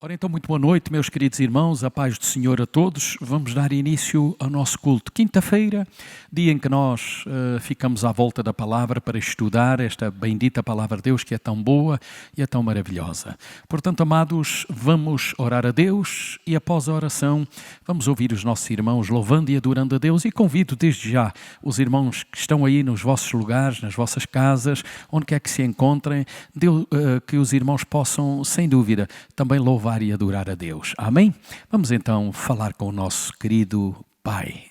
Ora então, muito boa noite, meus queridos irmãos, a paz do Senhor a todos. Vamos dar início ao nosso culto. Quinta-feira, dia em que nós ficamos à volta da palavra para estudar esta bendita palavra de Deus que é tão boa e é tão maravilhosa. Portanto, amados, vamos orar a Deus e após a oração vamos ouvir os nossos irmãos louvando e adorando a Deus, e convido desde já os irmãos que estão aí nos vossos lugares, nas vossas casas, onde quer que se encontrem, que os irmãos possam, sem dúvida, também louvar e adorar a Deus. Amém? Vamos então falar com o nosso querido Pai.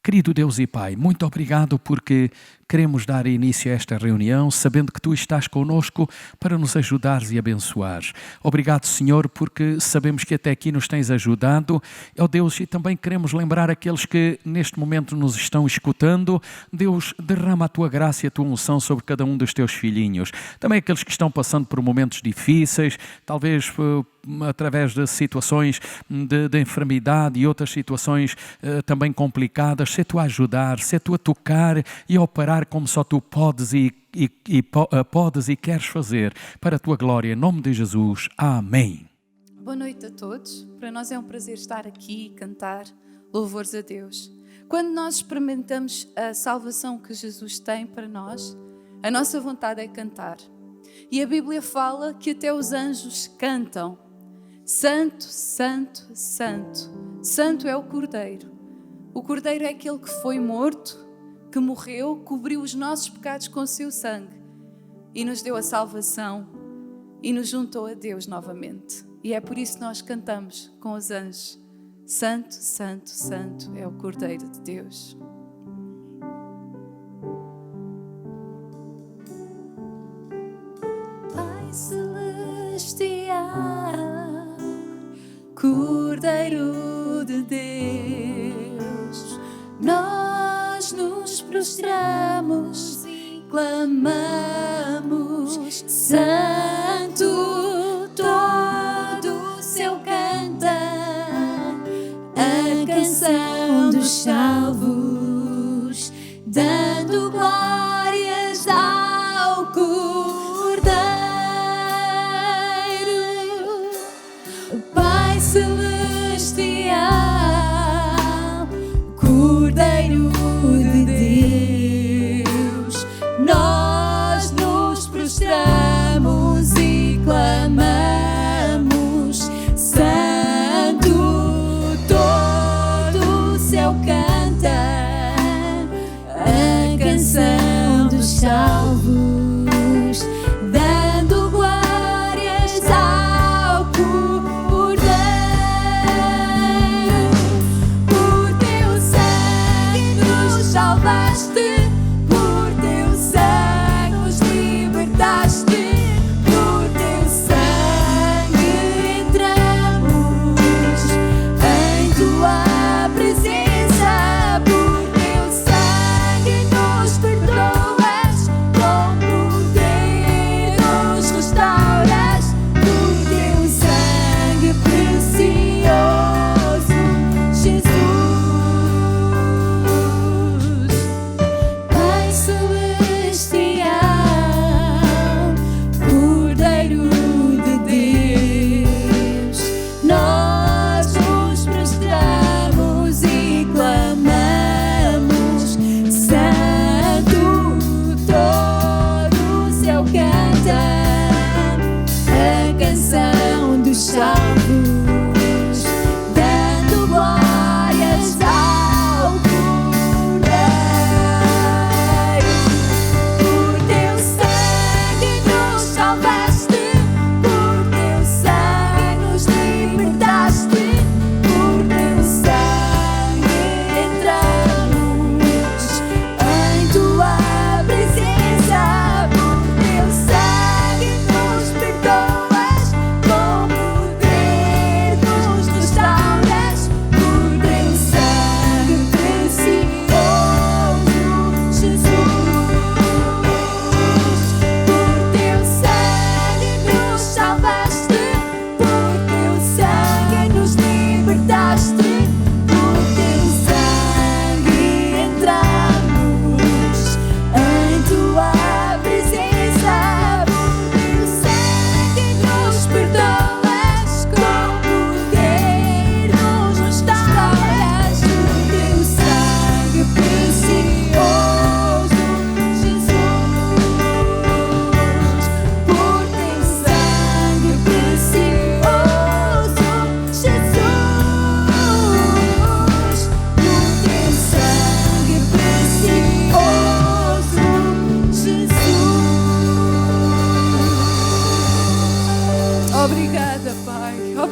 Querido Deus e Pai, muito obrigado porque queremos dar início a esta reunião sabendo que Tu estás connosco para nos ajudares e abençoares. Obrigado, Senhor, porque sabemos que até aqui nos tens ajudado. Ó Deus, e também queremos lembrar aqueles que neste momento nos estão escutando. Deus, derrama a Tua graça e a Tua unção sobre cada um dos Teus filhinhos. Também aqueles que estão passando por momentos difíceis, talvez através de situações de enfermidade e outras situações também complicadas. Se Tu a ajudar, se Tu a tocar e a operar como só Tu podes podes e queres fazer para a Tua glória, em nome de Jesus. Amém. Boa noite a todos. Para nós é um prazer estar aqui e cantar louvores a Deus. Quando nós experimentamos a salvação que Jesus tem para nós, a nossa vontade é cantar. E a Bíblia fala que até os anjos cantam. Santo, Santo, Santo. Santo é o Cordeiro. O Cordeiro é aquele que foi morto, que morreu, cobriu os nossos pecados com o seu sangue e nos deu a salvação e nos juntou a Deus novamente. E é por isso que nós cantamos com os anjos: Santo, Santo, Santo é o Cordeiro de Deus. Pai Celestial, Cordeiro de Deus, nós nos prostramos e clamamos: Santo, todo o céu canta a canção dos salvos, dando glórias ao Cordeiro. Pai Celestial, Cordeiro de Deus, nós nos prostramos e clamamos: Santo, todo o céu canta a canção dos salvos, dando glórias ao Cordeiro. Por teu sangue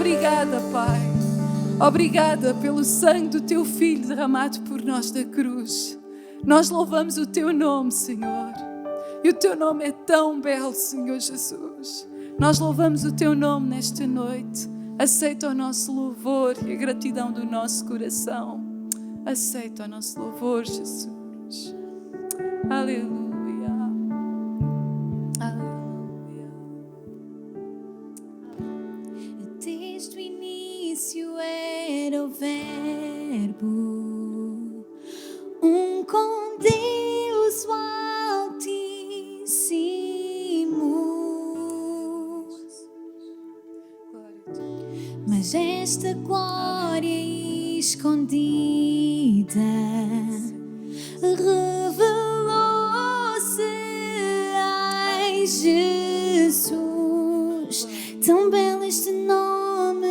Obrigada, Pai. Obrigada pelo sangue do Teu Filho derramado por nós da cruz. Nós louvamos o Teu nome, Senhor. E o Teu nome é tão belo, Senhor Jesus. Nós louvamos o Teu nome nesta noite. Aceita o nosso louvor e a gratidão do nosso coração. Aceita o nosso louvor, Jesus. Aleluia. Aleluia. Desde o início era o Verbo, com Deus o Altíssimo. Mas esta glória escondida revelou-se em Jesus. Tão belo este nome,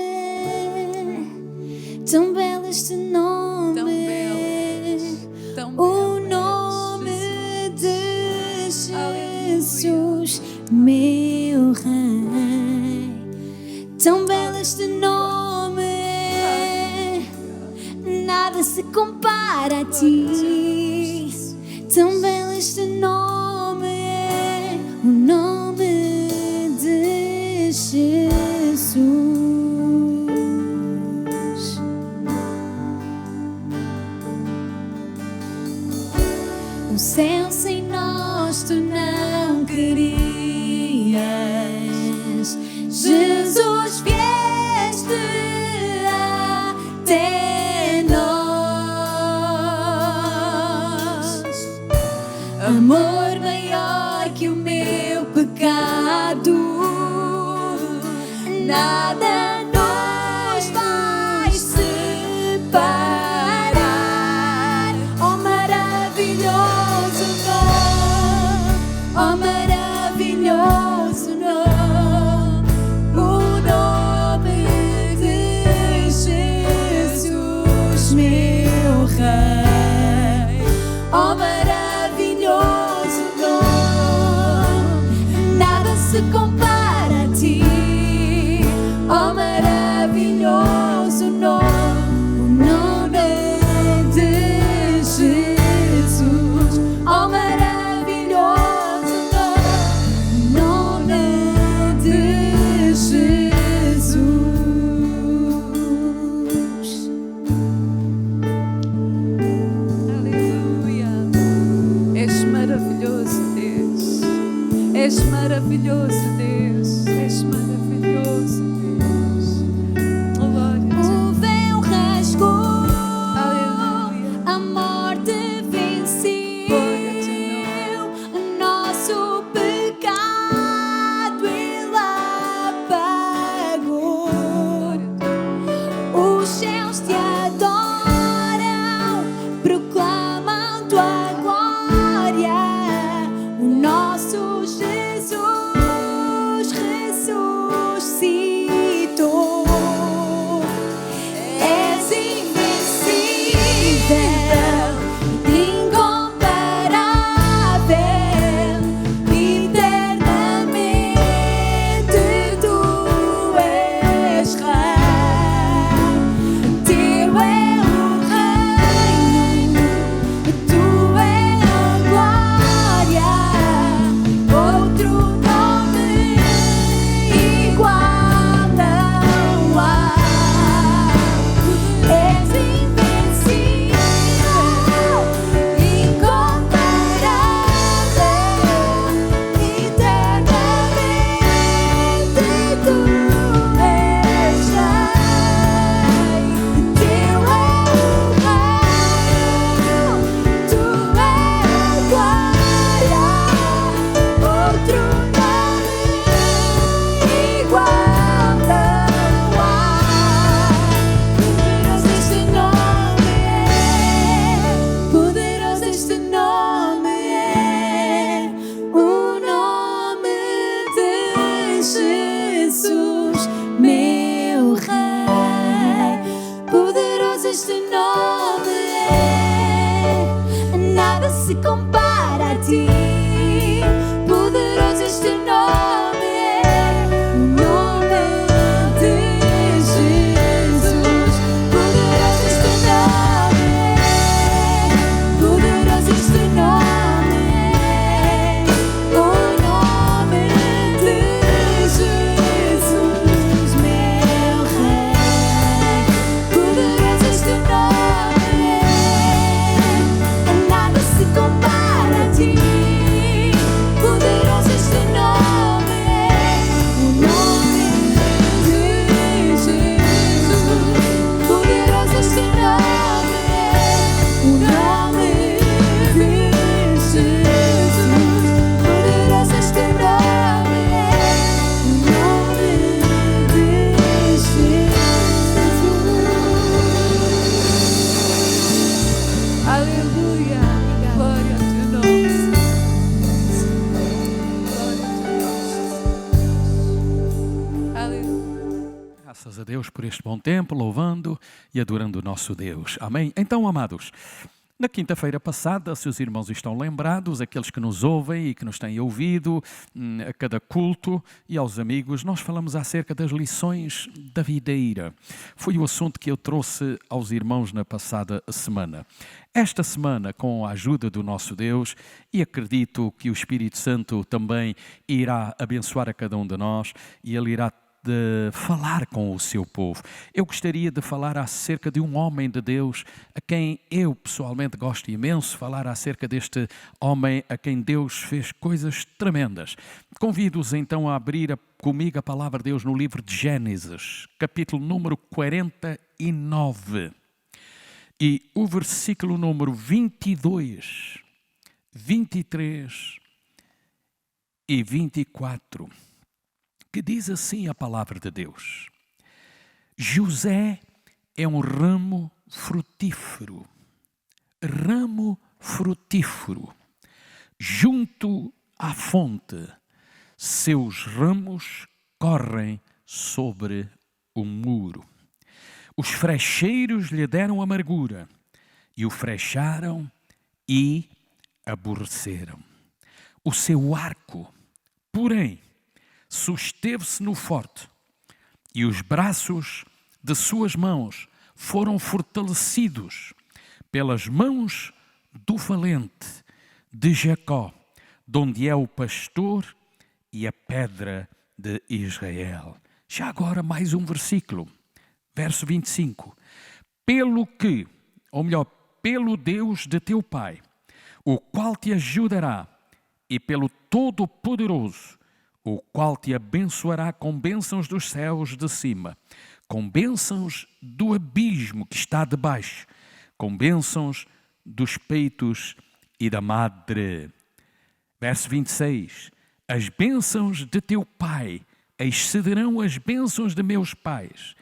tão belo este nome, Tão belo, tão belo o é nome de Jesus, Aleluia. meu Rei. Tão belo este nome, nada se compara a ti. Tão belo este nome, o nome de Jesus. O céu sem nós tu não querias. Jesus, vieste até nós. Amor maior que o meu pecado, nada nos vai separar. Oh, maravilhoso nome, oh, maravilhoso nome, o nome de Jesus, meu Rei. Oh, maravilhoso nome, nada se compara a ti. Oh, maravilhoso nome, o nome de Jesus. Oh, maravilhoso nome, o nome de Jesus. Aleluia. És maravilhoso, Deus. És maravilhoso, Deus. És maravilhoso, Deus. Glória a Deus. O véu rasgou, Aleluia. a morte Glória a teu venceu, o nosso pecado ele apagou. Glória a Deus. Os céus te adoram, proclamam tua glória. O nosso Jesus por este bom tempo, louvando e adorando o nosso Deus. Amém? Então, amados, na quinta-feira passada, se os irmãos estão lembrados, aqueles que nos ouvem e que nos têm ouvido a cada culto e aos amigos, nós falamos acerca das lições da videira. Foi o assunto que eu trouxe aos irmãos na passada semana. Esta semana, com a ajuda do nosso Deus, e acredito que o Espírito Santo também irá abençoar a cada um de nós e Ele irá de falar com o seu povo. Eu gostaria de falar acerca de um homem de Deus a quem eu pessoalmente gosto imenso, falar acerca deste homem a quem Deus fez coisas tremendas. Convido-os então a abrir comigo a palavra de Deus no livro de Gênesis, capítulo número 49 e o versículo número 22, 23 e 24. Que diz assim a palavra de Deus: José é um ramo frutífero, junto à fonte, seus ramos correm sobre o muro. Os frecheiros lhe deram amargura, e o frecharam e aborreceram. O seu arco, porém, susteve-se no forte, e os braços de suas mãos foram fortalecidos pelas mãos do valente de Jacó, donde é o pastor e a pedra de Israel. Já agora mais um versículo, verso 25. Pelo Deus de teu pai, o qual te ajudará, e pelo Todo-Poderoso, o qual te abençoará com bênçãos dos céus de cima, com bênçãos do abismo que está debaixo, com bênçãos dos peitos e da madre. Verso 26. As bênçãos de teu pai excederão as bênçãos de meus pais,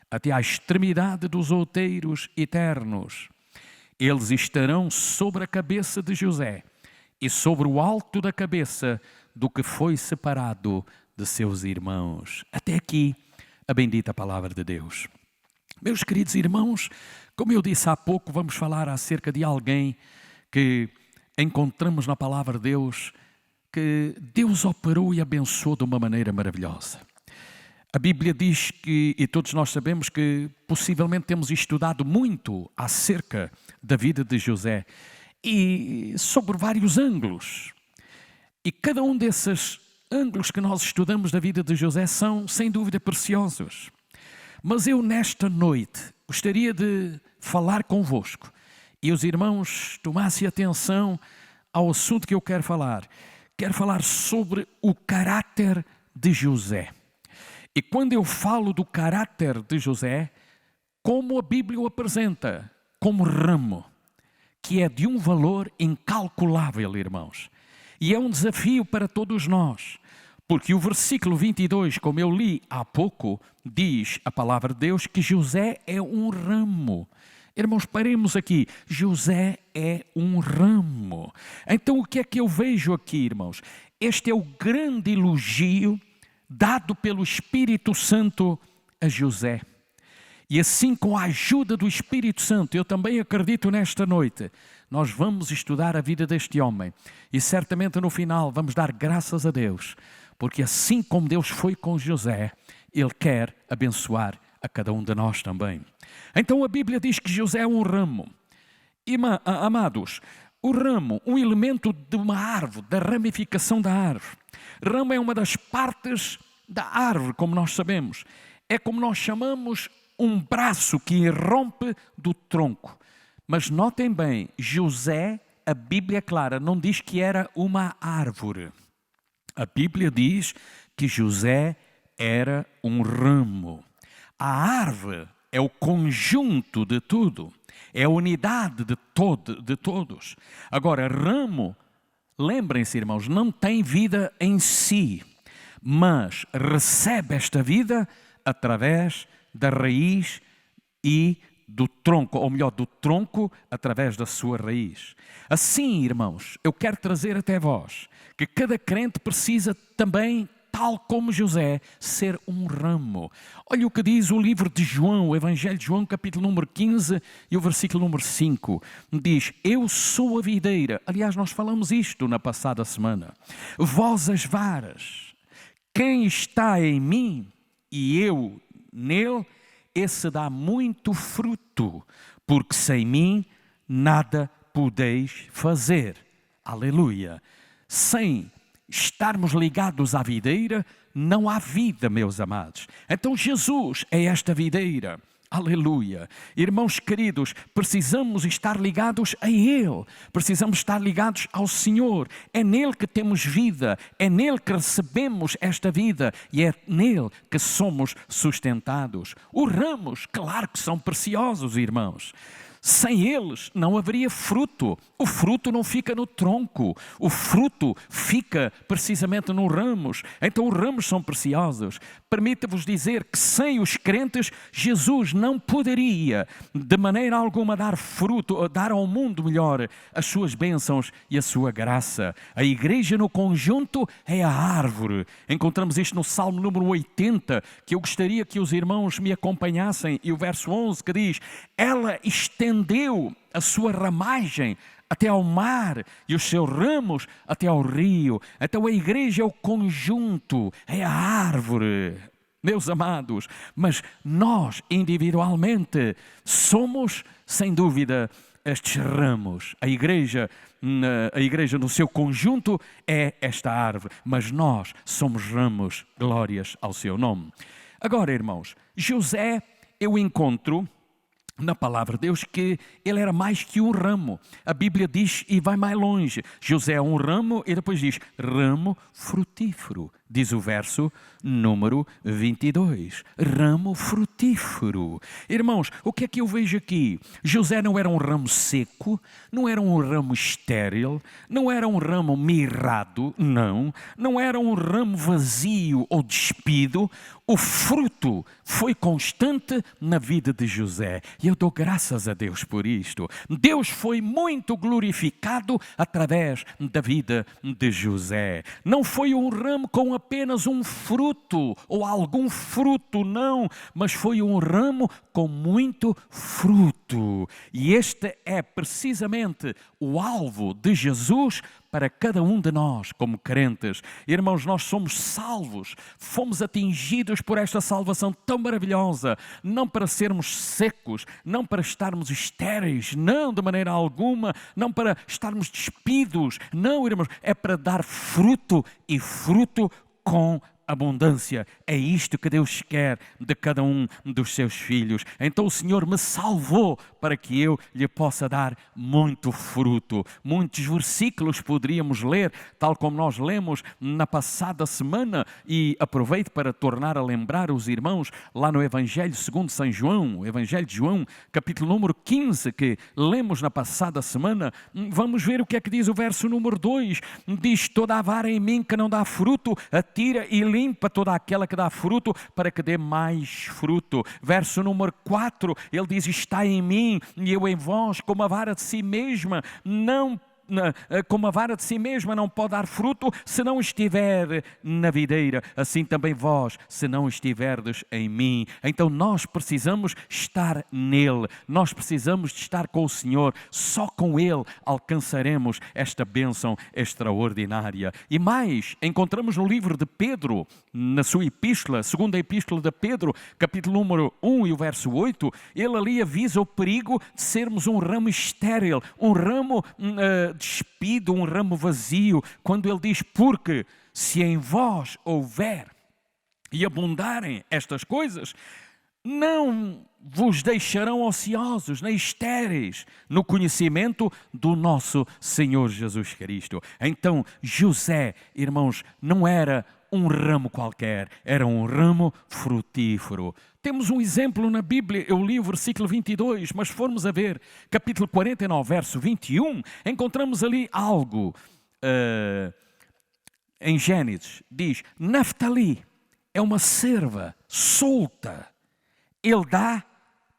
até à extremidade dos outeiros eternos. Eles estarão sobre a cabeça de José e sobre o alto da cabeça do que foi separado de seus irmãos. Até aqui, a bendita palavra de Deus. Meus queridos irmãos, como eu disse há pouco, vamos falar acerca de alguém que encontramos na palavra de Deus, que Deus operou e abençoou de uma maneira maravilhosa. A Bíblia diz que, e todos nós sabemos que possivelmente temos estudado muito acerca da vida de José e sobre vários ângulos. E cada um desses ângulos que nós estudamos da vida de José são, sem dúvida, preciosos. Mas eu, nesta noite, gostaria de falar convosco e os irmãos tomassem atenção ao assunto que eu quero falar. Quero falar sobre o caráter de José. E quando eu falo do caráter de José, como a Bíblia o apresenta, como ramo, que é de um valor incalculável, irmãos. E é um desafio para todos nós, porque o versículo 22, como eu li há pouco, diz a palavra de Deus que José é um ramo. Irmãos, paremos aqui. José é um ramo. Então, o que é que eu vejo aqui, irmãos? Este é o grande elogio dado pelo Espírito Santo a José. E assim, com a ajuda do Espírito Santo, eu também acredito nesta noite, nós vamos estudar a vida deste homem. E certamente no final vamos dar graças a Deus, porque assim como Deus foi com José, Ele quer abençoar a cada um de nós também. Então a Bíblia diz que José é um ramo. E, amados, o ramo, um elemento de uma árvore, da ramificação da árvore. Ramo é uma das partes da árvore, como nós sabemos. É como nós chamamos um braço que irrompe do tronco. Mas notem bem, José, a Bíblia é clara, não diz que era uma árvore. A Bíblia diz que José era um ramo. A árvore é o conjunto de tudo, é a unidade de todos. Agora, ramo, lembrem-se, irmãos, não tem vida em si, mas recebe esta vida através da raiz e do tronco, ou melhor, do tronco através da sua raiz. Assim, irmãos, eu quero trazer até vós que cada crente precisa também tal como José, ser um ramo. Olha o que diz o livro de João, o Evangelho de João, capítulo número 15 e o versículo número 5. Diz, eu sou a videira. Aliás, nós falamos isto na passada semana. Vós as varas. Quem está em mim e eu nele, esse dá muito fruto, porque sem mim nada podeis fazer. Aleluia. Sem estarmos ligados à videira, não há vida, meus amados. Então Jesus é esta videira. Aleluia. Irmãos queridos, precisamos estar ligados a Ele. Precisamos estar ligados ao Senhor. É nele que temos vida. É nele que recebemos esta vida. E é nele que somos sustentados. Os ramos, claro que são preciosos, irmãos. Sem eles não haveria fruto. O fruto não fica no tronco. O fruto fica precisamente nos ramos. Então os ramos são preciosos. Permita-vos dizer que sem os crentes, Jesus não poderia de maneira alguma dar fruto, dar ao mundo melhor as suas bênçãos e a sua graça. A igreja no conjunto é a árvore. Encontramos isto no Salmo número 80, que eu gostaria que os irmãos me acompanhassem. E o verso 11 que diz, ela estendeu a sua ramagem até ao mar e os seus ramos até ao rio. Então a igreja é o conjunto, é a árvore, meus amados. Mas nós individualmente somos, sem dúvida, estes ramos. A igreja no seu conjunto é esta árvore, mas nós somos ramos, glórias ao seu nome. Agora, irmãos, José, eu encontro na palavra de Deus que ele era mais que um ramo. A Bíblia diz e vai mais longe. José é um ramo e depois diz ramo frutífero. Diz o verso número 22. Ramo frutífero. Irmãos, o que é que eu vejo aqui? José não era um ramo seco, não era um ramo estéril, não era um ramo mirrado, não era um ramo vazio ou despido. O fruto foi constante na vida de José. E eu dou graças a Deus por isto. Deus foi muito glorificado através da vida de José. Não foi um ramo com apenas um fruto ou algum fruto, não, mas foi um ramo com muito fruto. E este é precisamente o alvo de Jesus para cada um de nós como crentes. Irmãos, nós somos salvos, fomos atingidos por esta salvação tão maravilhosa, não para sermos secos, não para estarmos estéreis, não de maneira alguma, não para estarmos despidos, não, irmãos, é para dar fruto e fruto com abundância. É isto que Deus quer de cada um dos seus filhos. Então o Senhor me salvou para que eu lhe possa dar muito fruto. Muitos versículos poderíamos ler, tal como nós lemos na passada semana, e aproveito para tornar a lembrar os irmãos lá no Evangelho segundo São João, o Evangelho de João, capítulo número 15, que lemos na passada semana. Vamos ver o que é que diz o verso número 2. Diz, toda a vara em mim que não dá fruto, atira e limpa toda aquela que dá fruto, para que dê mais fruto. Verso número 4, ele diz, está em mim e eu em vós, como a vara de si mesma como a vara de si mesma não pode dar fruto se não estiver na videira, assim também vós, se não estiverdes em mim. Então nós precisamos estar nele, nós precisamos de estar com o Senhor. Só com ele alcançaremos esta bênção extraordinária. E mais, encontramos no livro de Pedro, na sua epístola, segunda epístola de Pedro, capítulo número 1 e o verso 8, ele ali avisa o perigo de sermos um ramo estéril, um ramo despido, um ramo vazio, quando ele diz, porque se em vós houver e abundarem estas coisas, não vos deixarão ociosos nem estéreis no conhecimento do nosso Senhor Jesus Cristo. Então José, irmãos, não era um ramo qualquer, era um ramo frutífero. Temos um exemplo na Bíblia, eu li o versículo 22, mas formos a ver capítulo 49, verso 21, encontramos ali algo em Gênesis. Diz, Naftali é uma cerva solta, ele dá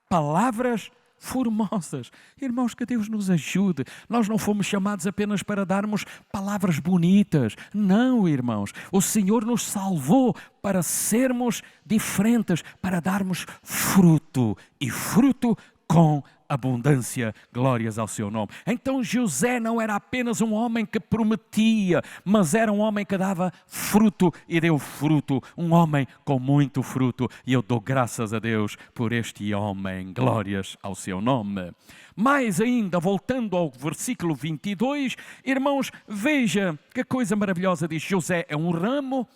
palavras formosas. Irmãos, que Deus nos ajude. Nós não fomos chamados apenas para darmos palavras bonitas. Não, irmãos. O Senhor nos salvou para sermos diferentes, para darmos fruto, e fruto com abundância. Glórias ao seu nome. Então José não era apenas um homem que prometia, mas era um homem que dava fruto e deu fruto. Um homem com muito fruto. E eu dou graças a Deus por este homem. Glórias ao seu nome. Mais ainda, voltando ao versículo 22, irmãos, veja que coisa maravilhosa diz. José é um ramo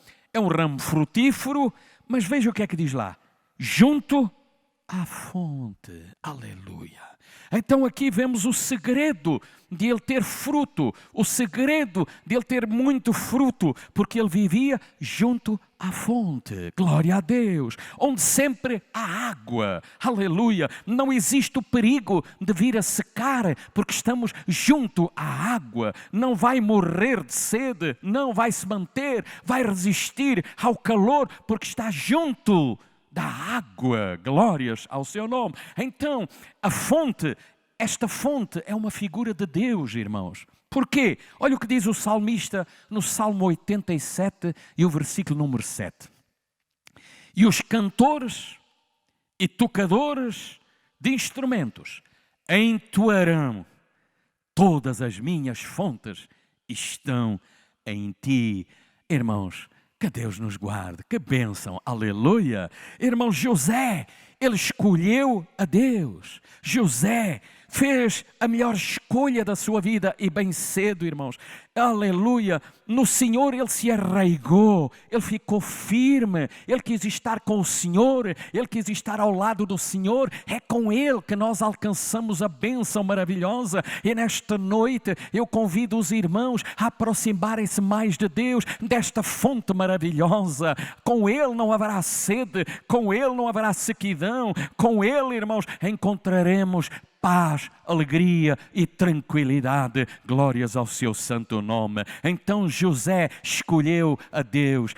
frutífero, mas veja o que é que diz lá. Junto à fonte. Aleluia. Então aqui vemos o segredo de ele ter fruto, o segredo de ele ter muito fruto, porque ele vivia junto à fonte. Glória a Deus. Onde sempre há água. Aleluia. Não existe o perigo de vir a secar, porque estamos junto à água. Não vai morrer de sede, não vai se manter, vai resistir ao calor, porque está junto da água. Glórias ao seu nome. Então, a fonte, esta fonte é uma figura de Deus, irmãos. Porquê? Olha o que diz o salmista no Salmo 87 e o versículo número 7. E os cantores e tocadores de instrumentos entoarão: todas as minhas fontes estão em ti. Irmãos, que Deus nos guarde, que bênção, aleluia. Irmão, José, ele escolheu a Deus. José fez a melhor escolha da sua vida, e bem cedo, irmãos. Aleluia. No Senhor ele se arraigou, ele ficou firme, ele quis estar com o Senhor, ele quis estar ao lado do Senhor. É com ele que nós alcançamos a bênção maravilhosa. E nesta noite eu convido os irmãos a aproximarem-se mais de Deus, desta fonte maravilhosa. Com ele não haverá sede, com ele não haverá sequidão, com ele, irmãos, encontraremos paz, alegria e tranquilidade. Glórias ao seu santo nome. Então José escolheu a Deus,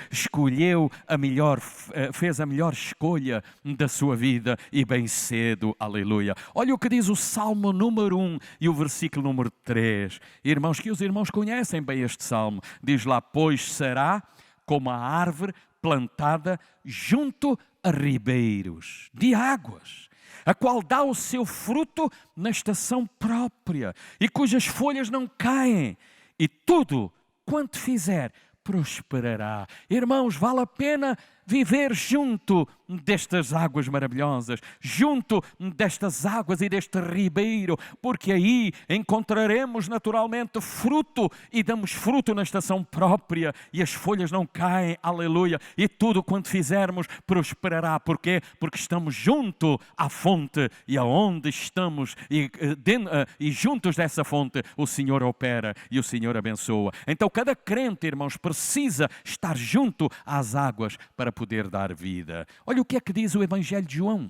fez a melhor escolha da sua vida, e bem cedo, aleluia. Olha o que diz o Salmo número 1 e o versículo número 3. Irmãos, que os irmãos conhecem bem este Salmo. Diz lá: pois será como a árvore plantada junto a ribeiros de águas, a qual dá o seu fruto na estação própria, e cujas folhas não caem, e tudo quanto fizer prosperará. Irmãos, vale a pena viver junto destas águas maravilhosas, junto destas águas e deste ribeiro, porque aí encontraremos naturalmente fruto, e damos fruto na estação própria, e as folhas não caem, aleluia, e tudo quanto fizermos prosperará. Porquê? Porque estamos junto à fonte, e aonde estamos e juntos dessa fonte o Senhor opera e o Senhor abençoa. Então cada crente, irmãos, precisa estar junto às águas para poder dar vida. Olha o que é que diz o Evangelho de João,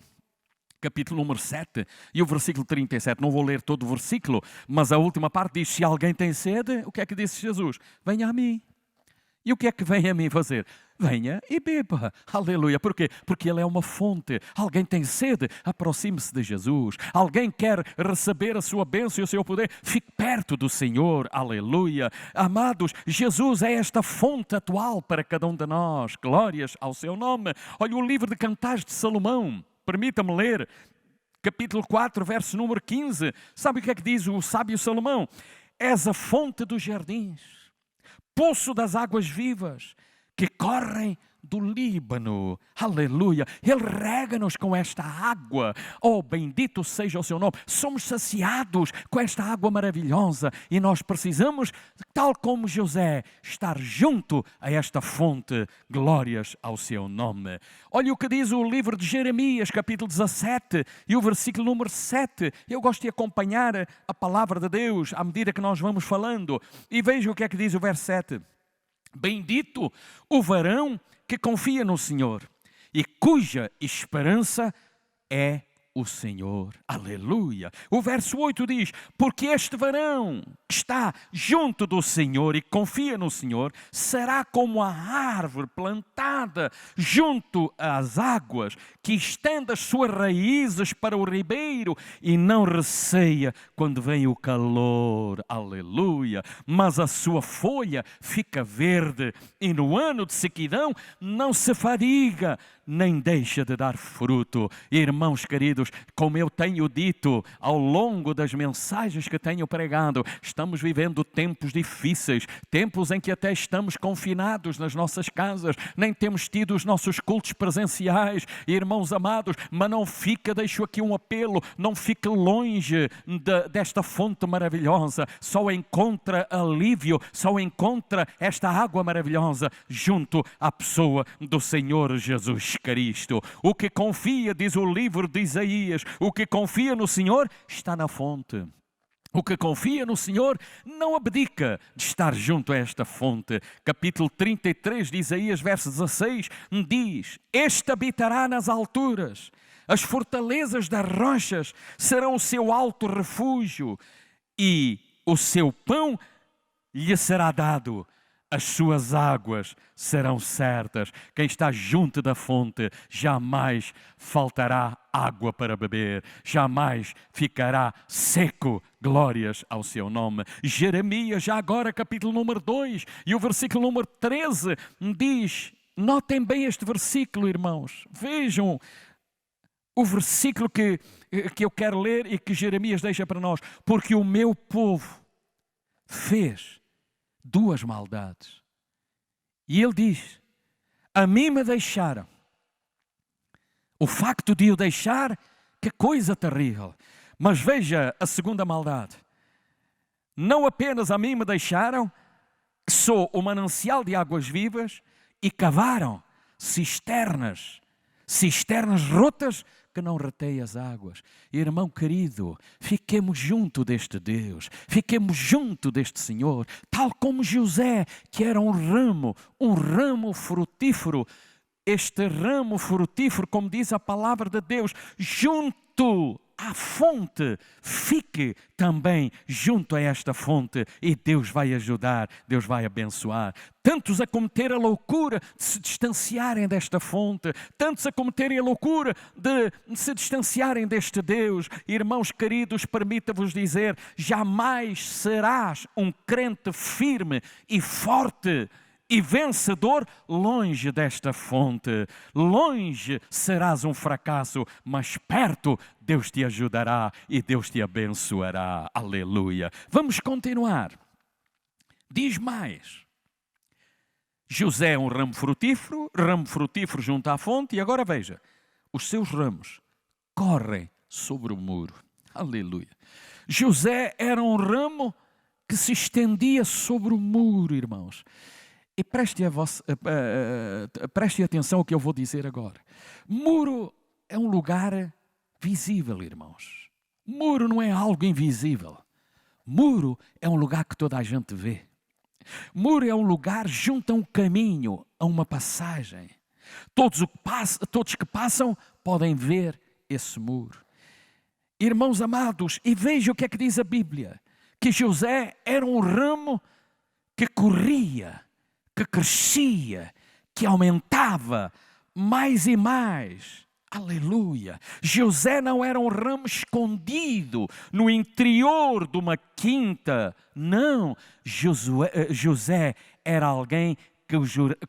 capítulo número 7 e o versículo 37. Não vou ler todo o versículo, mas a última parte diz: se alguém tem sede, o que é que disse Jesus? Venha a mim. E o que é que vem a mim fazer? Venha e beba. Aleluia. Porquê? Porque Ele é uma fonte. Alguém tem sede? Aproxime-se de Jesus. Alguém quer receber a sua bênção e o seu poder? Fique perto do Senhor. Aleluia. Amados, Jesus é esta fonte atual para cada um de nós. Glórias ao seu nome. Olha o livro de Cantares de Salomão. Permita-me ler. Capítulo 4, verso número 15. Sabe o que é que diz o sábio Salomão? És a fonte dos jardins, poço das águas vivas que correm do Líbano. Aleluia. Ele rega-nos com esta água. Oh, bendito seja o seu nome. Somos saciados com esta água maravilhosa, e nós precisamos, tal como José, estar junto a esta fonte. Glórias ao seu nome. Olha o que diz o livro de Jeremias, capítulo 17 e o versículo número 7. Eu gosto de acompanhar a palavra de Deus à medida que nós vamos falando, e veja o que é que diz o verso 7. Bendito o varão que confia no Senhor e cuja esperança é o Senhor. Aleluia. O verso 8 diz: porque este varão que está junto do Senhor e confia no Senhor, será como a árvore plantada junto às águas, que estende as suas raízes para o ribeiro e não receia quando vem o calor. Aleluia. Mas a sua folha fica verde e no ano de sequidão não se fadiga, nem deixa de dar fruto. Irmãos queridos, como eu tenho dito ao longo das mensagens que tenho pregado, estamos vivendo tempos difíceis, tempos em que até estamos confinados nas nossas casas, nem temos tido os nossos cultos presenciais. Irmãos amados, mas não fica, deixo aqui um apelo, não fique longe desta fonte maravilhosa. Só encontra alívio, só encontra esta água maravilhosa junto à pessoa do Senhor Jesus Cristo. O que confia, diz o livro de Isaías, o que confia no Senhor está na fonte. O que confia no Senhor não abdica de estar junto a esta fonte. Capítulo 33 de Isaías, verso 16, diz: este habitará nas alturas, as fortalezas das rochas serão o seu alto refúgio, e o seu pão lhe será dado. As suas águas serão certas. Quem está junto da fonte jamais faltará água para beber, jamais ficará seco. Glórias ao seu nome. Jeremias, já agora capítulo número 2 e o versículo número 13 diz, notem bem este versículo, irmãos, vejam o versículo que eu quero ler e que Jeremias deixa para nós. Porque o meu povo fez duas maldades. E ele diz, a mim me deixaram. O facto de o deixar, que coisa terrível. Mas veja a segunda maldade. Não apenas a mim me deixaram, que sou o manancial de águas vivas, e cavaram cisternas rotas que não retém as águas. Irmão querido, fiquemos junto deste Deus, fiquemos junto deste Senhor, tal como José, que era um ramo frutífero. Este ramo frutífero, como diz a palavra de Deus, junto à fonte, fique também junto a esta fonte e Deus vai ajudar, Deus vai abençoar. Tantos a cometer a loucura de se distanciarem desta fonte, tantos a cometerem a loucura de se distanciarem deste Deus. Irmãos queridos, permita-vos dizer, jamais serás um crente firme e forte e vencedor longe desta fonte. Longe serás um fracasso, mas perto Deus te ajudará e Deus te abençoará. Aleluia. Vamos continuar. Diz mais. José é um ramo frutífero junto à fonte, e agora veja, os seus ramos correm sobre o muro. Aleluia. José era um ramo que se estendia sobre o muro, irmãos. E preste atenção ao que eu vou dizer agora. Muro é um lugar visível, irmãos. Muro não é algo invisível. Muro é um lugar que toda a gente vê. Muro é um lugar junto a um caminho, a uma passagem. Todos que passam podem ver esse muro. Irmãos amados, e veja o que é que diz a Bíblia. Que José era um ramo que corria, que crescia, que aumentava mais e mais. Aleluia! José não era um ramo escondido no interior de uma quinta. Não, José era alguém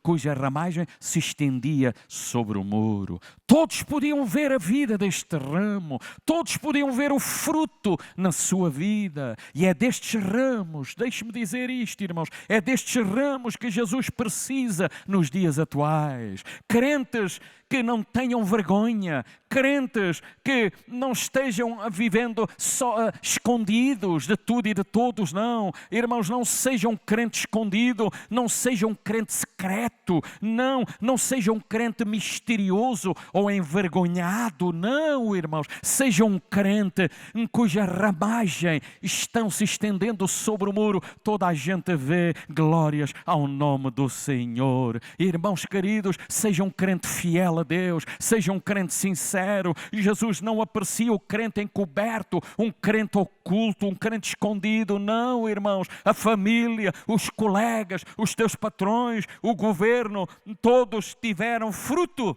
cuja ramagem se estendia sobre o muro. Todos podiam ver a vida deste ramo, todos podiam ver o fruto na sua vida. E é destes ramos, deixe-me dizer isto, irmãos, é destes ramos que Jesus precisa nos dias atuais. Crentes que não tenham vergonha, crentes que não estejam vivendo só escondidos de tudo e de todos, não. Irmãos, não sejam crente escondido, não sejam crente secreto, não sejam crente misterioso ou envergonhado, não, irmãos. Sejam um crente cuja ramagem estão se estendendo sobre o muro, toda a gente vê. Glórias ao nome do Senhor. Irmãos queridos, sejam um crente fiel a Deus, seja um crente sincero. Jesus não aprecia o crente encoberto, um crente oculto, um crente escondido. Não, irmãos, a família, os colegas, os teus patrões, o governo, todos tiveram fruto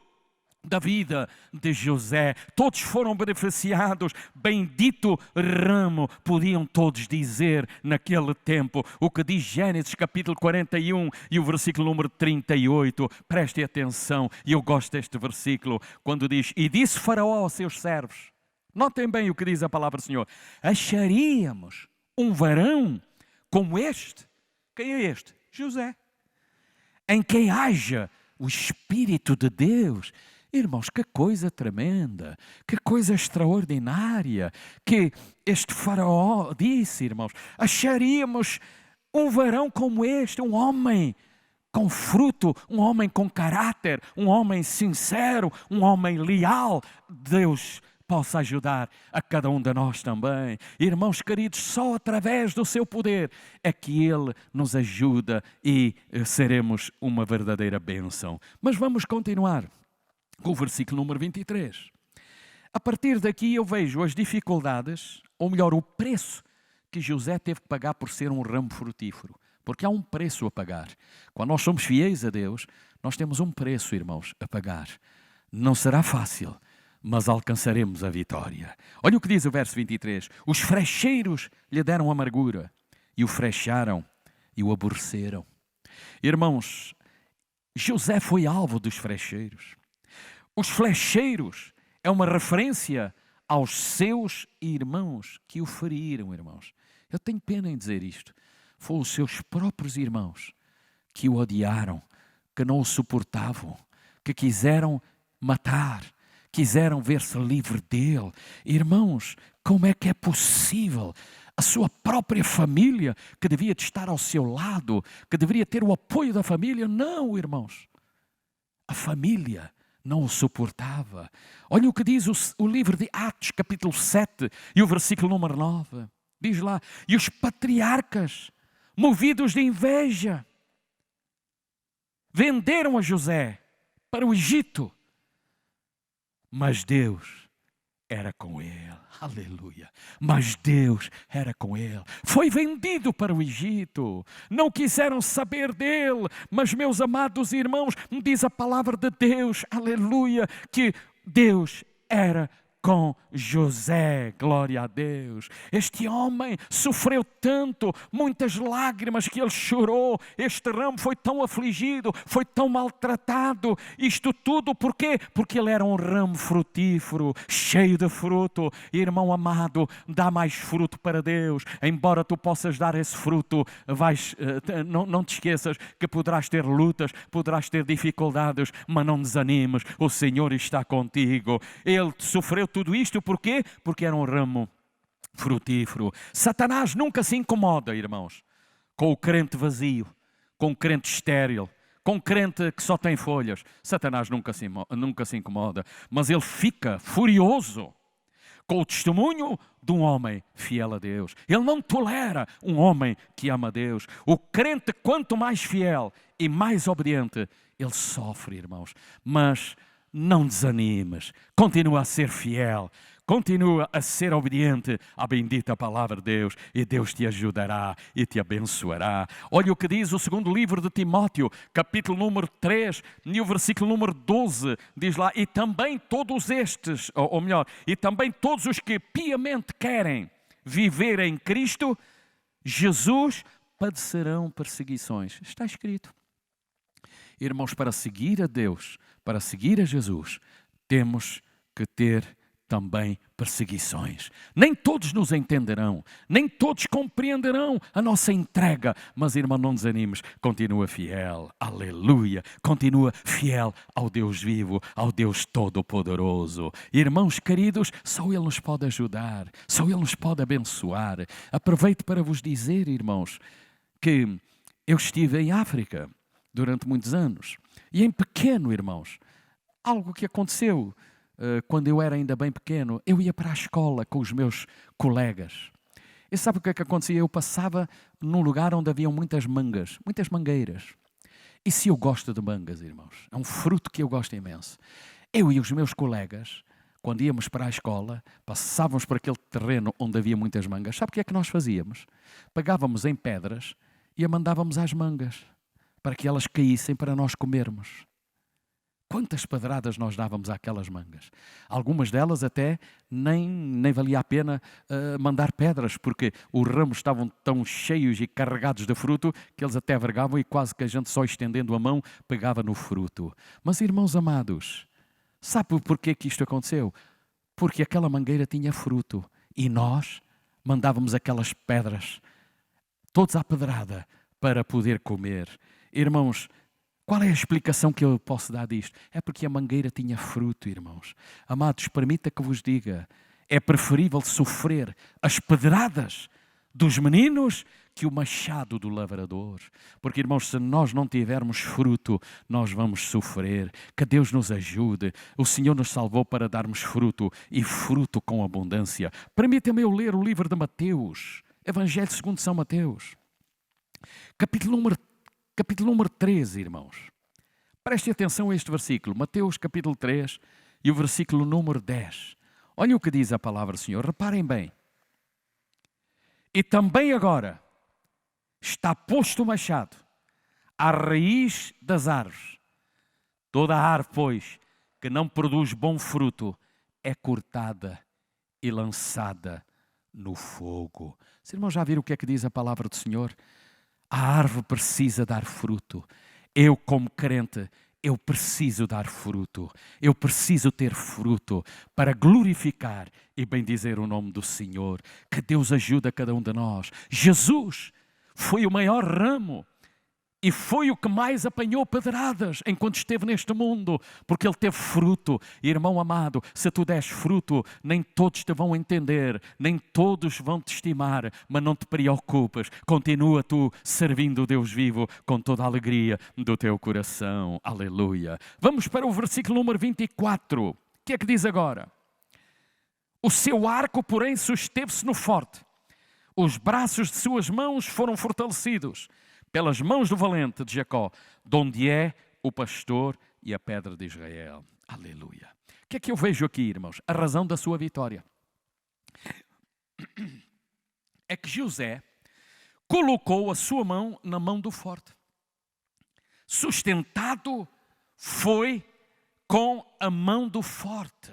da vida de José, todos foram beneficiados. Bendito ramo, podiam todos dizer naquele tempo o que diz Gênesis capítulo 41 e o versículo número 38. Prestem atenção, e eu gosto deste versículo, quando diz: e disse Faraó aos seus servos, notem bem o que diz a palavra do Senhor: acharíamos um varão como este. Quem é este? José, em quem haja o Espírito de Deus. Irmãos, que coisa tremenda, que coisa extraordinária que este Faraó disse, irmãos. Acharíamos um varão como este, um homem com fruto, um homem com caráter, um homem sincero, um homem leal. Deus possa ajudar a cada um de nós também. Irmãos queridos, só através do seu poder é que Ele nos ajuda e seremos uma verdadeira bênção. Mas vamos continuar com o versículo número 23. A partir daqui eu vejo as dificuldades, ou melhor, o preço que José teve que pagar por ser um ramo frutífero. Porque há um preço a pagar. Quando nós somos fiéis a Deus, nós temos um preço, irmãos, a pagar. Não será fácil, mas alcançaremos a vitória. Olha o que diz o verso 23. Os frecheiros lhe deram amargura, e o frecharam e o aborreceram. Irmãos, José foi alvo dos frecheiros. Os flecheiros é uma referência aos seus irmãos que o feriram, irmãos. Eu tenho pena em dizer isto. Foram os seus próprios irmãos que o odiaram, que não o suportavam, que quiseram matar, quiseram ver-se livre dele. Irmãos, como é que é possível a sua própria família, que devia de estar ao seu lado, que deveria ter o apoio da família? Não, irmãos. A família não o suportava. Olha o que diz o livro de Atos, capítulo 7, e o versículo número 9. Diz lá: e os patriarcas, movidos de inveja, venderam a José para o Egito, mas Deus era com ele. Aleluia. Mas Deus era com ele. Foi vendido para o Egito. Não quiseram saber dele. Mas, meus amados irmãos, diz a palavra de Deus, aleluia, que Deus era com José. Glória a Deus. Este homem sofreu tanto, muitas lágrimas que ele chorou. Este ramo foi tão afligido, foi tão maltratado. Isto tudo por quê? Porque ele era um ramo frutífero, cheio de fruto. Irmão amado, dá mais fruto para Deus. Embora tu possas dar esse fruto, não te esqueças que poderás ter lutas, poderás ter dificuldades, mas não desanimes. O Senhor está contigo. Ele sofreu tudo isto por quê? Porque era um ramo frutífero. Satanás nunca se incomoda, irmãos, com o crente vazio, com o crente estéril, com o crente que só tem folhas. Satanás nunca se incomoda, mas ele fica furioso com o testemunho de um homem fiel a Deus. Ele não tolera um homem que ama a Deus. O crente, quanto mais fiel e mais obediente, ele sofre, irmãos. Mas não desanimes, continua a ser fiel, continua a ser obediente à bendita palavra de Deus, e Deus te ajudará e te abençoará. Olha o que diz o segundo livro de Timóteo, capítulo número 3, e o versículo número 12, diz lá: e também todos estes, ou melhor, e também todos os que piamente querem viver em Cristo Jesus padecerão perseguições. Está escrito. Irmãos, para seguir a Deus, para seguir a Jesus, temos que ter também perseguições. Nem todos nos entenderão, nem todos compreenderão a nossa entrega, mas, irmão, não desanimes, continua fiel, aleluia, continua fiel ao Deus vivo, ao Deus Todo-Poderoso. Irmãos queridos, só Ele nos pode ajudar, só Ele nos pode abençoar. Aproveito para vos dizer, irmãos, que eu estive em África durante muitos anos, e em pequeno, irmãos, algo que aconteceu quando eu era ainda bem pequeno, eu ia para a escola com os meus colegas. E sabe o que é que acontecia? Eu passava num lugar onde haviam muitas mangas, muitas mangueiras. E se eu gosto de mangas, irmãos? É um fruto que eu gosto imenso. Eu e os meus colegas, quando íamos para a escola, passávamos por aquele terreno onde havia muitas mangas. Sabe o que é que nós fazíamos? Pegávamos em pedras e a mandávamos às mangas, para que elas caíssem para nós comermos. Quantas pedradas nós dávamos àquelas mangas. Algumas delas até nem valia a pena mandar pedras, porque os ramos estavam tão cheios e carregados de fruto que eles até vergavam e quase que a gente só estendendo a mão pegava no fruto. Mas, irmãos amados, sabe porquê que isto aconteceu? Porque aquela mangueira tinha fruto e nós mandávamos aquelas pedras, todos à pedrada, para poder comer. Irmãos, qual é a explicação que eu posso dar disto? É porque a mangueira tinha fruto, irmãos. Amados, permita que vos diga, é preferível sofrer as pedradas dos meninos que o machado do lavrador. Porque, irmãos, se nós não tivermos fruto, nós vamos sofrer. Que Deus nos ajude. O Senhor nos salvou para darmos fruto e fruto com abundância. Permita-me eu ler o livro de Mateus, Evangelho segundo São Mateus. Capítulo número 13, irmãos. Prestem atenção a este versículo, Mateus capítulo 3 e o versículo número 10. Olhem o que diz a palavra do Senhor, reparem bem. E também agora está posto o machado à raiz das árvores. Toda a árvore, pois, que não produz bom fruto, é cortada e lançada no fogo. Os irmãos já viram o que é que diz a palavra do Senhor? A árvore precisa dar fruto. Eu, como crente, eu preciso dar fruto. Eu preciso ter fruto para glorificar e bendizer o nome do Senhor. Que Deus ajude a cada um de nós. Jesus foi o maior ramo e foi o que mais apanhou pedradas enquanto esteve neste mundo, porque ele teve fruto. Irmão amado, se tu des fruto, nem todos te vão entender, nem todos vão te estimar, mas não te preocupes, continua tu servindo o Deus vivo com toda a alegria do teu coração. Aleluia. Vamos para o versículo número 24. O que é que diz agora? O seu arco, porém, susteve-se no forte. Os braços de suas mãos foram fortalecidos pelas mãos do valente de Jacó, de onde é o pastor e a pedra de Israel. Aleluia. O que é que eu vejo aqui, irmãos? A razão da sua vitória é que José colocou a sua mão na mão do forte. Sustentado foi com a mão do forte,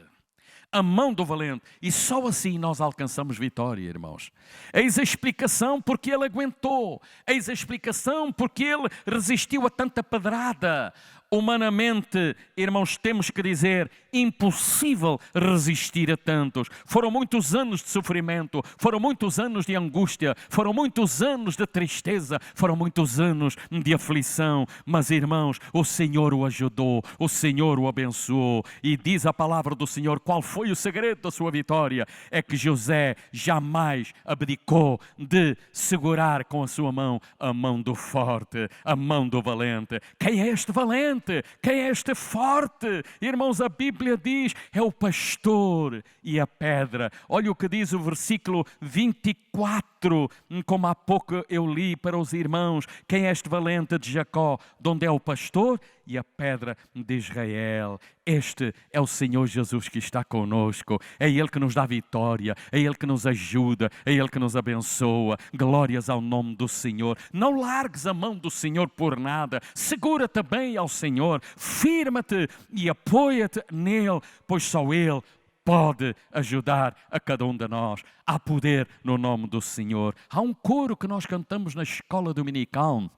a mão do valente. E só assim nós alcançamos vitória, irmãos. Eis a explicação porque ele aguentou. Eis a explicação porque ele resistiu a tanta pedrada. Humanamente, irmãos, temos que dizer, impossível resistir a tantos. Foram muitos anos de sofrimento, foram muitos anos de angústia, foram muitos anos de tristeza, foram muitos anos de aflição. Mas, irmãos, o Senhor o ajudou, o Senhor o abençoou. E diz a palavra do Senhor, qual foi o segredo da sua vitória? É que José jamais abdicou de segurar com a sua mão a mão do forte, a mão do valente. Quem é este valente? Quem é este forte? Irmãos, a Bíblia diz, é o pastor e a pedra. Olha o que diz o versículo 24, como há pouco eu li para os irmãos. Quem é este valente de Jacó? De onde é o pastor e a pedra de Israel. Este é o Senhor Jesus que está conosco. É Ele que nos dá vitória, é Ele que nos ajuda, é Ele que nos abençoa. Glórias ao nome do Senhor. Não largues a mão do Senhor por nada. Segura-te bem ao Senhor, firma-te e apoia-te nele, pois só Ele pode ajudar a cada um de nós. Há poder no nome do Senhor. Há um coro que nós cantamos na escola dominical,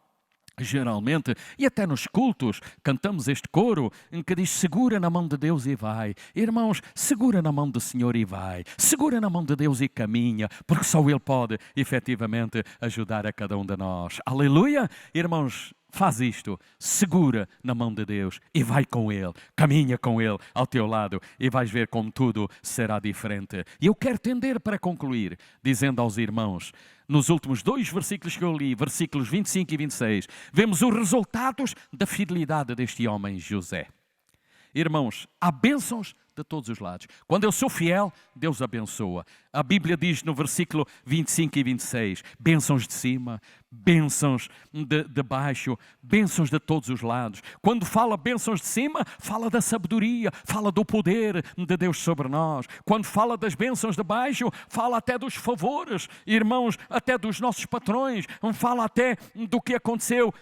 geralmente, e até nos cultos, cantamos este coro em que diz, segura na mão de Deus e vai. Irmãos, segura na mão do Senhor e vai. Segura na mão de Deus e caminha, porque só Ele pode, efetivamente, ajudar a cada um de nós. Aleluia! Irmãos, faz isto, segura na mão de Deus e vai com Ele, caminha com Ele ao teu lado e vais ver como tudo será diferente. E eu quero tender para concluir, dizendo aos irmãos, nos últimos 2 versículos que eu li, versículos 25 e 26, vemos os resultados da fidelidade deste homem José. Irmãos, há bênçãos de todos os lados. Quando eu sou fiel, Deus abençoa. A Bíblia diz no versículo 25 e 26, bênçãos de cima, bênçãos de baixo, bênçãos de todos os lados. Quando fala bênçãos de cima, fala da sabedoria, fala do poder de Deus sobre nós. Quando fala das bênçãos de baixo, fala até dos favores, irmãos, até dos nossos patrões, fala até do que aconteceu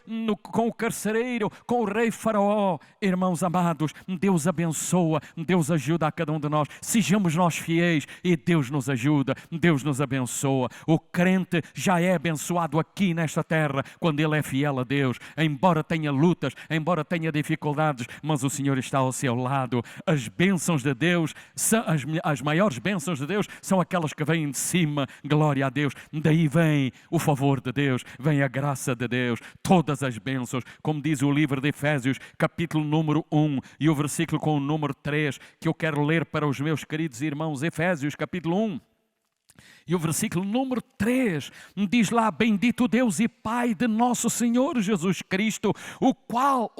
com o carcereiro, com o rei Faraó. Irmãos amados, Deus abençoa, Deus ajuda a cada um de nós. Sejamos nós fiéis e Deus nos ajuda, Deus nos abençoa. O crente já é abençoado aqui nesta terra quando ele é fiel a Deus, embora tenha lutas, embora tenha dificuldades, mas o Senhor está ao seu lado. As bênçãos de Deus, as maiores bênçãos de Deus são aquelas que vêm de cima, glória a Deus. Daí vem o favor de Deus, vem a graça de Deus, todas as bênçãos, como diz o livro de Efésios, capítulo número 1 e o versículo com o número 3, que eu quero ler para os meus queridos irmãos. Efésios capítulo 1 e o versículo número 3 diz lá: bendito Deus e Pai de nosso Senhor Jesus Cristo, o qual,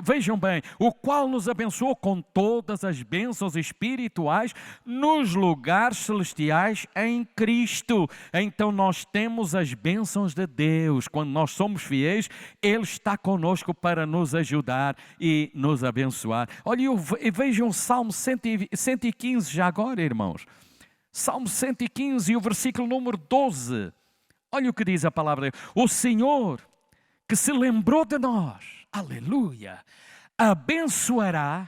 vejam bem, o qual nos abençoou com todas as bênçãos espirituais nos lugares celestiais em Cristo. Então nós temos as bênçãos de Deus. Quando nós somos fiéis, Ele está conosco para nos ajudar e nos abençoar. Olha, vejam o Salmo 115 já agora, irmãos. Salmo 115 e o versículo número 12. Olha o que diz a palavra de Deus. O Senhor que se lembrou de nós, aleluia, abençoará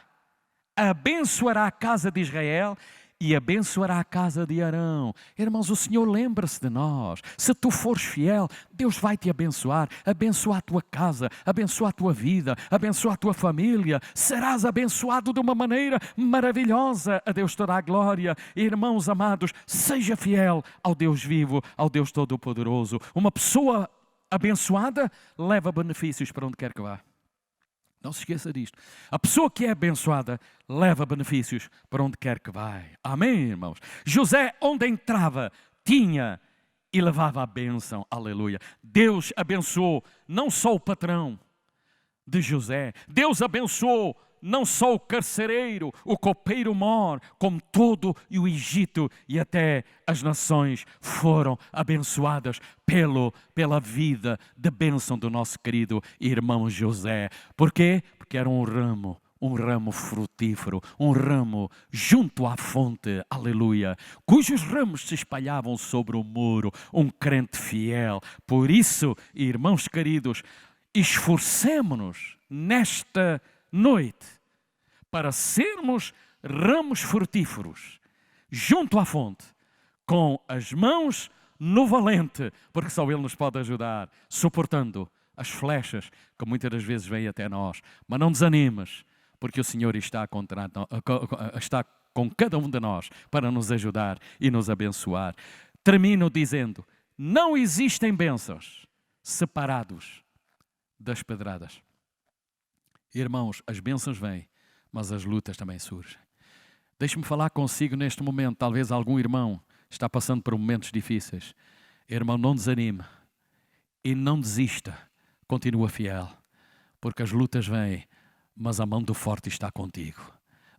a casa de Israel e abençoará a casa de Arão. Irmãos, o Senhor lembra-se de nós. Se tu fores fiel, Deus vai te abençoar. Abençoa a tua casa, abençoa a tua vida, abençoa a tua família. Serás abençoado de uma maneira maravilhosa. A Deus toda a glória. Irmãos amados, seja fiel ao Deus vivo, ao Deus Todo-Poderoso. Uma pessoa abençoada leva benefícios para onde quer que vá. Não se esqueça disto. A pessoa que é abençoada leva benefícios para onde quer que vai. Amém, irmãos? José, onde entrava, tinha e levava a bênção. Aleluia. Deus abençoou não só o patrão de José. Deus abençoou não só o carcereiro, o copeiro mor, como todo o Egito, e até as nações foram abençoadas pela vida de bênção do nosso querido irmão José. Por quê? Porque era um ramo frutífero, um ramo junto à fonte, aleluia, cujos ramos se espalhavam sobre o muro, um crente fiel. Por isso, irmãos queridos, esforcemo-nos nesta noite para sermos ramos frutíferos junto à fonte, com as mãos no valente, porque só Ele nos pode ajudar, suportando as flechas que muitas das vezes vêm até nós. Mas não desanimes, porque o Senhor está com cada um de nós para nos ajudar e nos abençoar. Termino dizendo: não existem bênçãos separados das pedradas. Irmãos, as bênçãos vêm, mas as lutas também surgem. Deixe-me falar consigo neste momento. Talvez algum irmão está passando por momentos difíceis. Irmão, não desanime e não desista. Continua fiel, porque as lutas vêm, mas a mão do forte está contigo.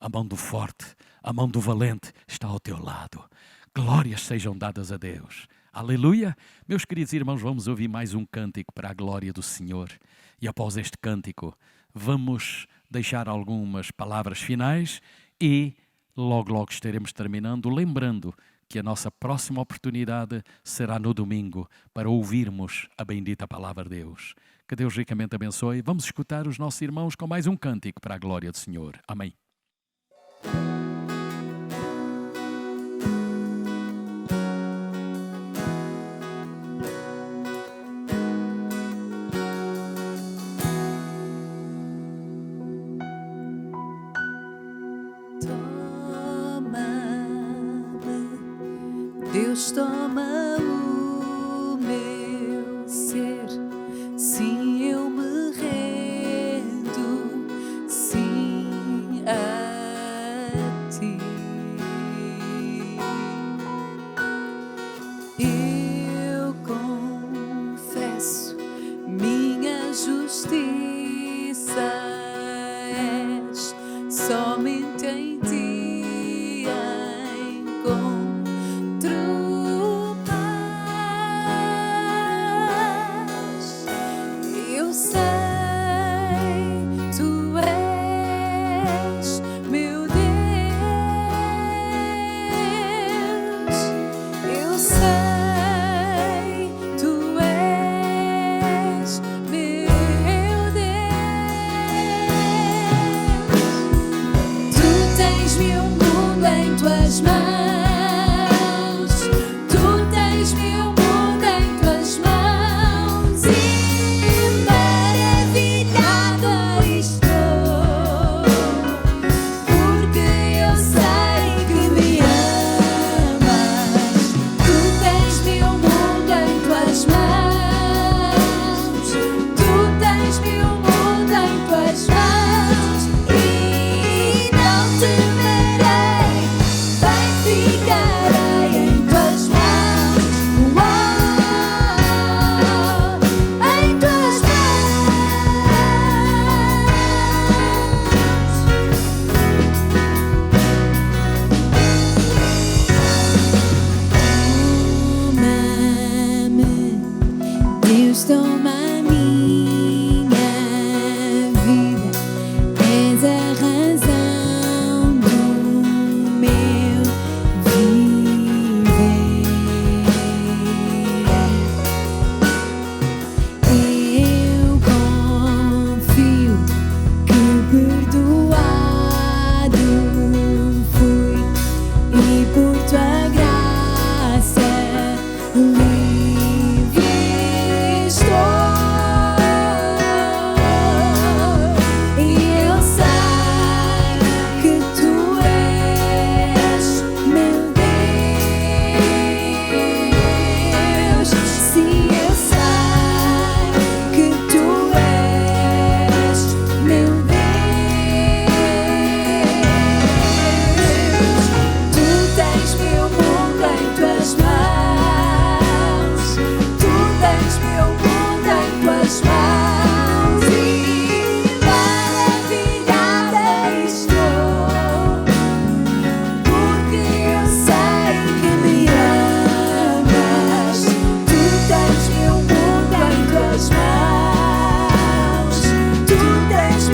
A mão do forte, a mão do valente está ao teu lado. Glórias sejam dadas a Deus. Aleluia! Meus queridos irmãos, vamos ouvir mais um cântico para a glória do Senhor. E após este cântico, vamos deixar algumas palavras finais e logo estaremos terminando, lembrando que a nossa próxima oportunidade será no domingo para ouvirmos a bendita palavra de Deus. Que Deus ricamente abençoe. Vamos escutar os nossos irmãos com mais um cântico para a glória do Senhor. Amém. Deus toma o meu ser, sim, eu me rendo, sim, a ti. Eu confesso, minha justiça és somente em ti. toma a minha vida, és a razão do meu viver. Eu confio que perdoado fui e por tua graça livre estou. E eu sei que tu és meu Deus. Sim, eu sei que tu és meu Deus. Tu tens meu mundo em tuas mãos. Tu tens meu mundo em tuas mãos. E maravilhada estou, porque eu sei que me amas. Tu tens meu mundo em tuas mãos. Tu tens meu mundo em tuas mãos. E não temerei,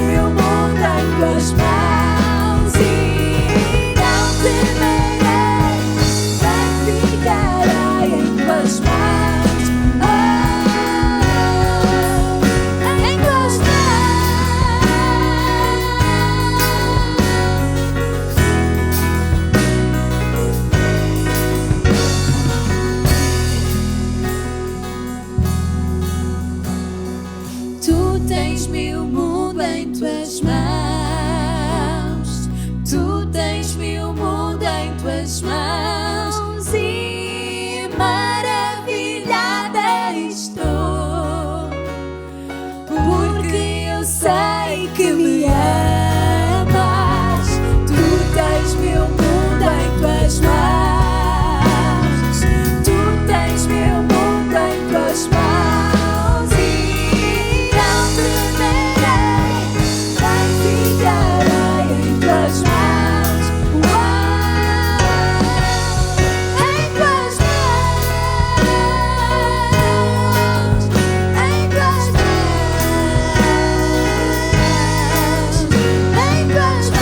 bem ficarei em tuas mãos. Em tuas mãos. Tu tens meu mundo em tuas mãos. Tu tens meu mundo em tuas mãos. E maravilhada estou, porque eu sei que me amas. Tu tens meu mundo em tuas mãos. Tu tens meu mundo em tuas mãos. E não temerei, bem ficarei em tuas mãos. Em tuas mãos. Em tuas mãos. Em tuas mãos.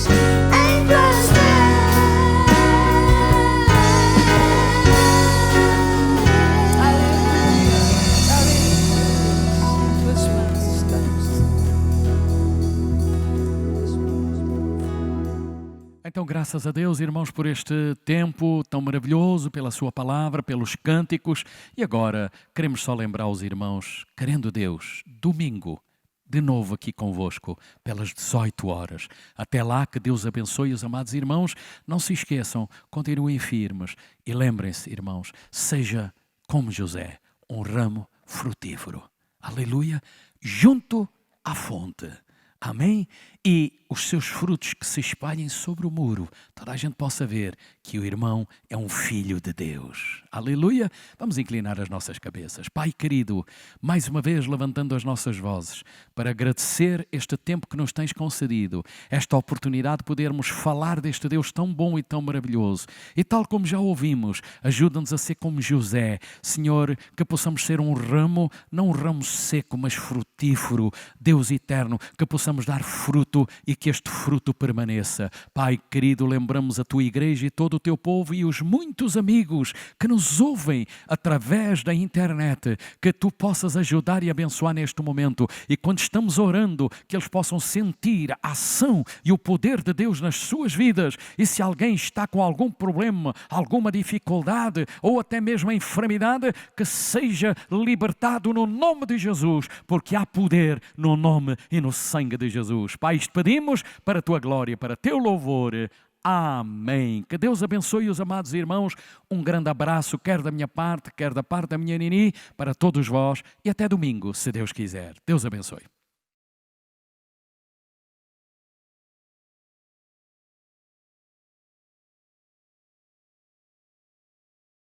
Em tuas Então, graças a Deus, irmãos, por este tempo tão maravilhoso, pela sua palavra, pelos cânticos. E agora, queremos só lembrar os irmãos, querendo Deus, domingo, de novo aqui convosco, pelas 18 horas. Até lá, que Deus abençoe os amados irmãos. Não se esqueçam, continuem firmes. E lembrem-se, irmãos, seja como José, um ramo frutífero. Aleluia! Junto à fonte. Amém? E os seus frutos que se espalhem sobre o muro, toda a gente possa ver que o irmão é um filho de Deus. Aleluia! Vamos inclinar as nossas cabeças. Pai querido, mais uma vez levantando as nossas vozes para agradecer este tempo que nos tens concedido, esta oportunidade de podermos falar deste Deus tão bom e tão maravilhoso. E tal como já ouvimos, ajuda-nos a ser como José. Senhor, que possamos ser um ramo, não um ramo seco, mas frutífero, Deus eterno, que possamos dar fruto e que este fruto permaneça. Pai querido, lembramos a tua igreja e todo o teu povo e os muitos amigos que nos ouvem através da internet, que tu possas ajudar e abençoar neste momento. E quando estamos orando, que eles possam sentir a ação e o poder de Deus nas suas vidas. E se alguém está com algum problema, alguma dificuldade ou até mesmo a enfermidade, que seja libertado no nome de Jesus, porque há poder no nome e no sangue de Jesus. Pai, isto pedimos para a tua glória, para teu louvor. Amém. Que Deus abençoe os amados irmãos. Um grande abraço, quer da minha parte, quer da parte da minha Nini, para todos vós e até domingo, se Deus quiser. Deus abençoe.